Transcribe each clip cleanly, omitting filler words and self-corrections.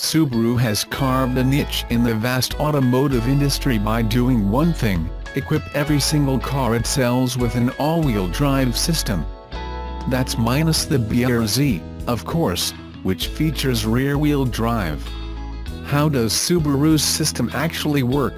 Subaru has carved a niche in the vast automotive industry by doing one thing: equip every single car it sells with an all-wheel drive system. That's minus the BRZ, of course, which features rear-wheel drive. How does Subaru's system actually work?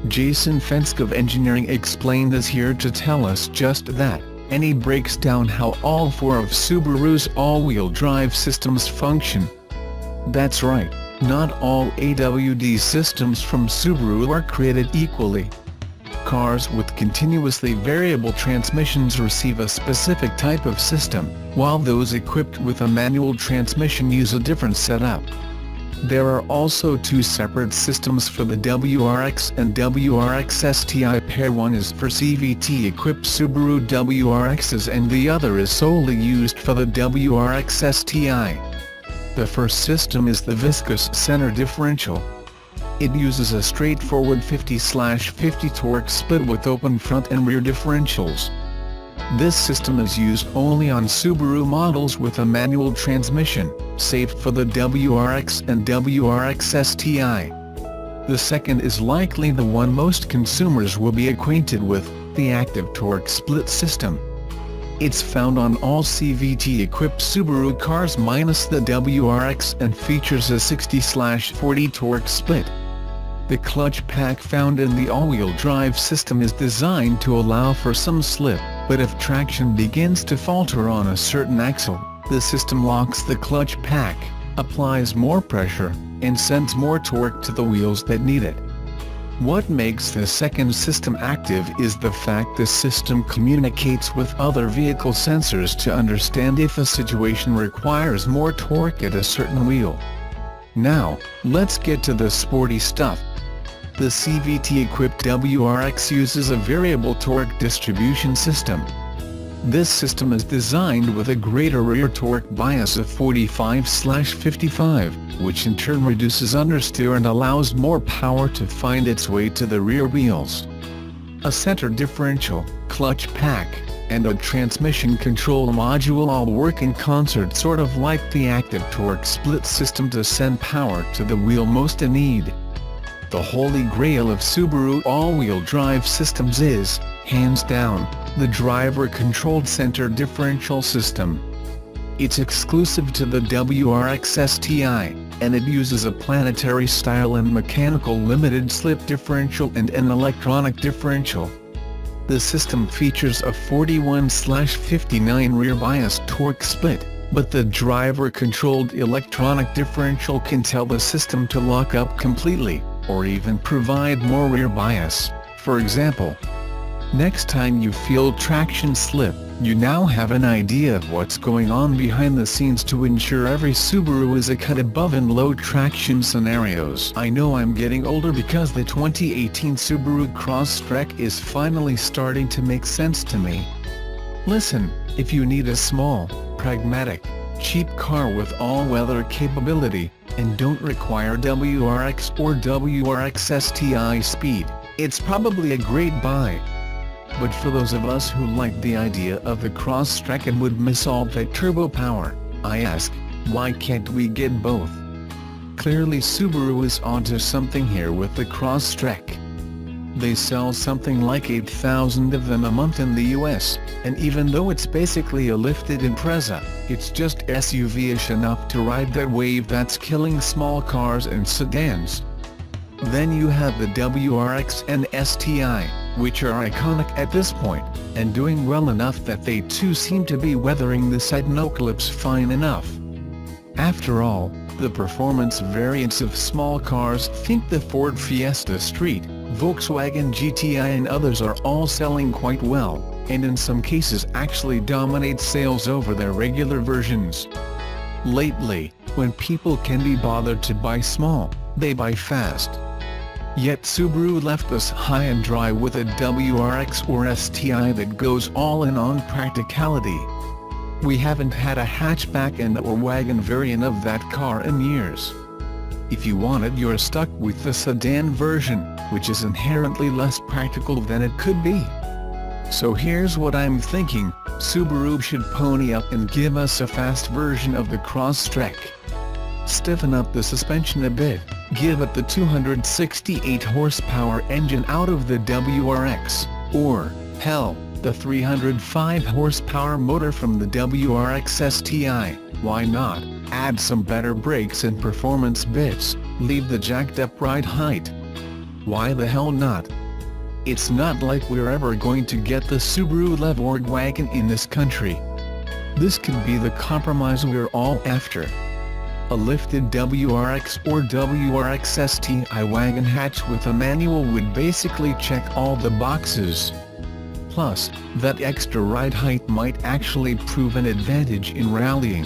Jason Fenske of Engineering Explained is here to tell us just that, and he breaks down how all four of Subaru's all-wheel drive systems function. That's right, not all AWD systems from Subaru are created equally. Cars with continuously variable transmissions receive a specific type of system, while those equipped with a manual transmission use a different setup. There are also two separate systems for the WRX and WRX STI pair. One is for CVT-equipped Subaru WRXs and the other is solely used for the WRX STI. The first system is the viscous center differential. It uses a straightforward 50/50 torque split with open front and rear differentials. This system is used only on Subaru models with a manual transmission, save for the WRX and WRX STI. The second is likely the one most consumers will be acquainted with, the active torque split system. It's found on all CVT-equipped Subaru cars minus the WRX and features a 60/40 torque split. The clutch pack found in the all-wheel drive system is designed to allow for some slip, but if traction begins to falter on a certain axle, the system locks the clutch pack, applies more pressure, and sends more torque to the wheels that need it. What makes the second system active is the fact the system communicates with other vehicle sensors to understand if a situation requires more torque at a certain wheel. Now, let's get to the sporty stuff. The CVT-equipped WRX uses a variable torque distribution system. This system is designed with a greater rear torque bias of 45/55, which in turn reduces understeer and allows more power to find its way to the rear wheels. A center differential, clutch pack, and a transmission control module all work in concert, sort of like the active torque split system, to send power to the wheel most in need. The holy grail of Subaru all-wheel drive systems is, hands down, the driver-controlled center differential system. It's exclusive to the WRX STI, and it uses a planetary-style and mechanical limited-slip differential and an electronic differential. The system features a 41/59 rear bias torque split, but the driver-controlled electronic differential can tell the system to lock up completely, or even provide more rear bias. For example, next time you feel traction slip, you now have an idea of what's going on behind the scenes to ensure every Subaru is a cut above in low traction scenarios. I know I'm getting older because the 2018 Subaru Crosstrek is finally starting to make sense to me. Listen, if you need a small, pragmatic, cheap car with all-weather capability, and don't require WRX or WRX STI speed, it's probably a great buy. But for those of us who like the idea of the Crosstrek and would miss all that turbo power, I ask, why can't we get both? Clearly Subaru is onto something here with the Crosstrek. They sell something like 8,000 of them a month in the US, and even though it's basically a lifted Impreza, it's just SUV-ish enough to ride that wave that's killing small cars and sedans. Then you have the WRX and STI, which are iconic at this point, and doing well enough that they too seem to be weathering the sudden-ocalypse fine enough. After all, the performance variants of small cars, think the Ford Fiesta Street, Volkswagen GTI and others, are all selling quite well, and in some cases actually dominate sales over their regular versions. Lately, when people can be bothered to buy small, they buy fast. Yet Subaru left us high and dry with a WRX or STI that goes all in on practicality. We haven't had a hatchback and or wagon variant of that car in years. If you want it, you're stuck with the sedan version, which is inherently less practical than it could be. So here's what I'm thinking: Subaru should pony up and give us a fast version of the Crosstrek. Stiffen up the suspension a bit, give it the 268 horsepower engine out of the WRX, or, hell, the 305 horsepower motor from the WRX STI, why not, add some better brakes and performance bits, leave the jacked up ride height. Why the hell not? It's not like we're ever going to get the Subaru Levorg wagon in this country. This could be the compromise we're all after. A lifted WRX or WRX STI wagon hatch with a manual would basically check all the boxes. Plus, that extra ride height might actually prove an advantage in rallying.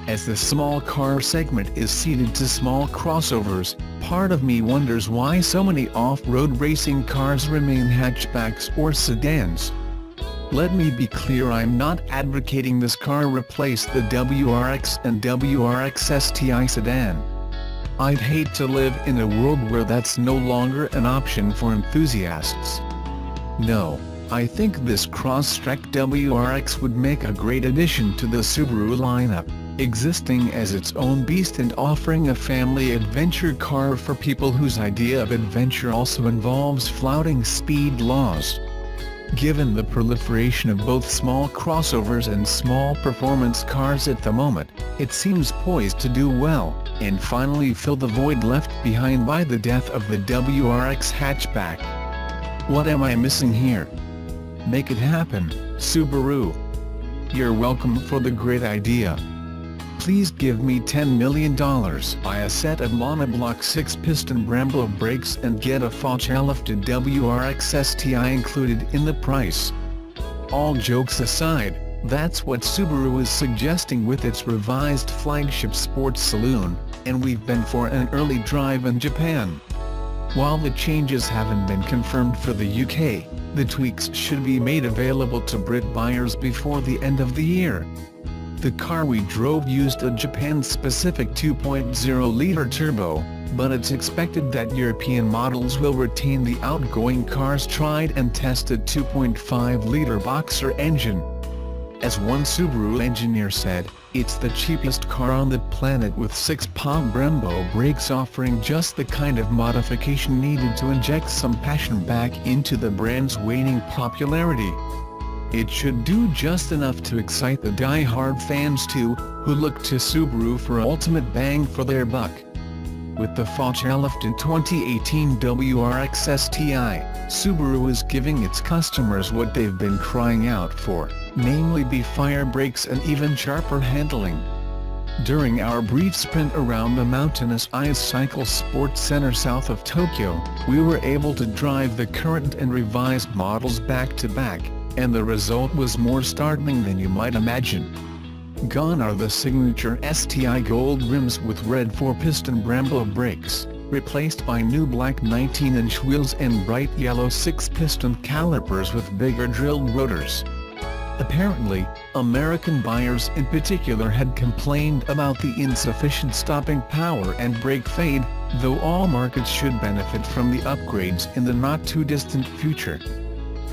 As the small car segment is ceded to small crossovers, part of me wonders why so many off-road racing cars remain hatchbacks or sedans. Let me be clear, I'm not advocating this car replace the WRX and WRX STI sedan. I'd hate to live in a world where that's no longer an option for enthusiasts. No, I think this cross-track WRX would make a great addition to the Subaru lineup, existing as its own beast and offering a family adventure car for people whose idea of adventure also involves flouting speed laws. Given the proliferation of both small crossovers and small performance cars at the moment, it seems poised to do well, and finally fill the void left behind by the death of the WRX hatchback. What am I missing here? Make it happen, Subaru. You're welcome for the great idea. Please give me $10 million, buy a set of monoblock 6-piston Brembo brakes and get a Fahrlifted WRX STI included in the price. All jokes aside, that's what Subaru is suggesting with its revised flagship sports saloon, and we've been for an early drive in Japan. While the changes haven't been confirmed for the UK, the tweaks should be made available to Brit buyers before the end of the year. The car we drove used a Japan-specific 2.0-liter turbo, but it's expected that European models will retain the outgoing car's tried and tested 2.5-liter boxer engine. As one Subaru engineer said, it's the cheapest car on the planet with 6-pump Brembo brakes, offering just the kind of modification needed to inject some passion back into the brand's waning popularity. It should do just enough to excite the die-hard fans too, who look to Subaru for ultimate bang for their buck. With the Fahrlifted 2018 WRX STI, Subaru is giving its customers what they've been crying out for, namely fire brakes and even sharper handling. During our brief sprint around the mountainous Ice Cycle Sports Center south of Tokyo, we were able to drive the current and revised models back to back, and the result was more startling than you might imagine. Gone are the signature STI gold rims with red 4-piston Brembo brakes, replaced by new black 19-inch wheels and bright yellow 6-piston calipers with bigger drilled rotors. Apparently, American buyers in particular had complained about the insufficient stopping power and brake fade, though all markets should benefit from the upgrades in the not-too-distant future.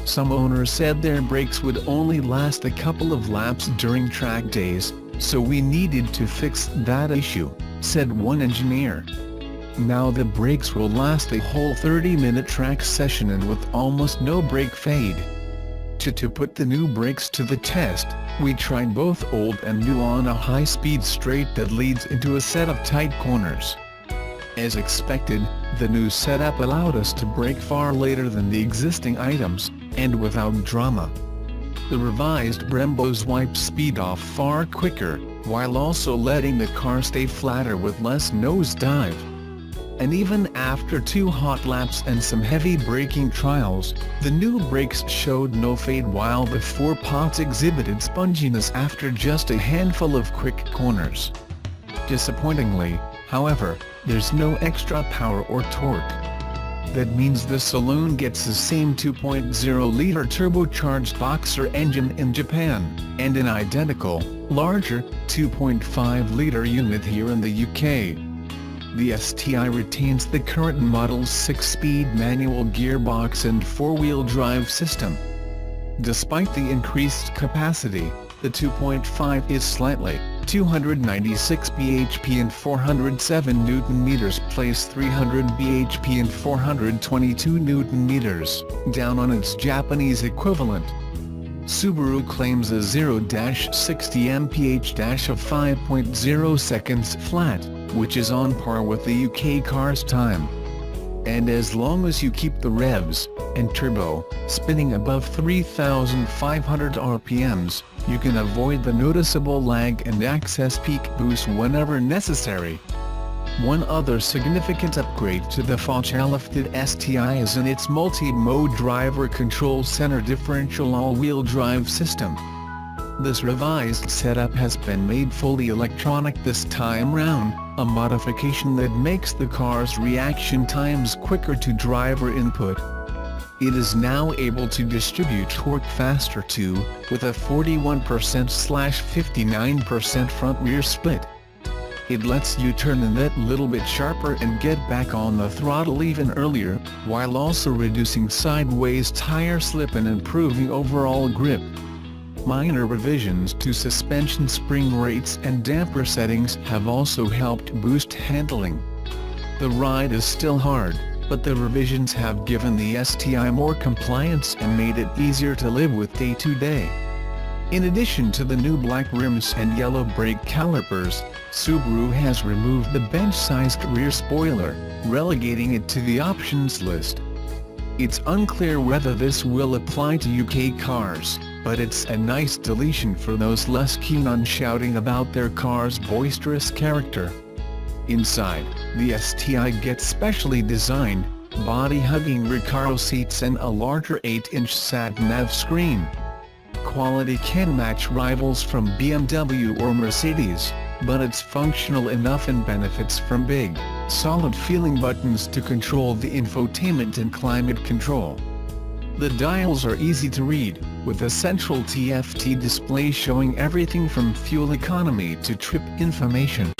Some owners said their brakes would only last a couple of laps during track days, so we needed to fix that issue, said one engineer. Now the brakes will last a whole 30-minute track session and with almost no brake fade. To put the new brakes to the test, we tried both old and new on a high-speed straight that leads into a set of tight corners. As expected, the new setup allowed us to brake far later than the existing items, and without drama. The revised Brembos wipe speed off far quicker, while also letting the car stay flatter with less nosedive. And even after 2 hot laps and some heavy braking trials, the new brakes showed no fade while the 4-pots exhibited sponginess after just a handful of quick corners. Disappointingly, however, there's no extra power or torque. That means the saloon gets the same 2.0-liter turbocharged boxer engine in Japan, and an identical, larger, 2.5-liter unit here in the UK. The STI retains the current model's 6-speed manual gearbox and 4-wheel drive system. Despite the increased capacity, the 2.5 is slightly 296 bhp and 407 Nm place 300 bhp and 422 Nm, down on its Japanese equivalent. Subaru claims a 0-60 mph of 5.0 seconds flat, which is on par with the UK car's time. And as long as you keep the revs and turbo spinning above 3,500 RPMs, you can avoid the noticeable lag and access peak boost whenever necessary. One other significant upgrade to the facelift STI is in its multi-mode driver control center differential all-wheel drive system. This revised setup has been made fully electronic this time round, a modification that makes the car's reaction times quicker to driver input. It is now able to distribute torque faster too, with a 41%/59% front-rear split. It lets you turn in that little bit sharper and get back on the throttle even earlier, while also reducing sideways tire slip and improving overall grip. Minor revisions to suspension spring rates and damper settings have also helped boost handling. The ride is still hard, but the revisions have given the STI more compliance and made it easier to live with day to day. In addition to the new black rims and yellow brake calipers, Subaru has removed the bench-sized rear spoiler, relegating it to the options list. It's unclear whether this will apply to UK cars, but it's a nice deletion for those less keen on shouting about their car's boisterous character. Inside, the STI gets specially designed, body-hugging Recaro seats and a larger 8-inch sat-nav screen. Quality can match rivals from BMW or Mercedes, but it's functional enough and benefits from big, solid-feeling buttons to control the infotainment and climate control. The dials are easy to read, with a central TFT display showing everything from fuel economy to trip information.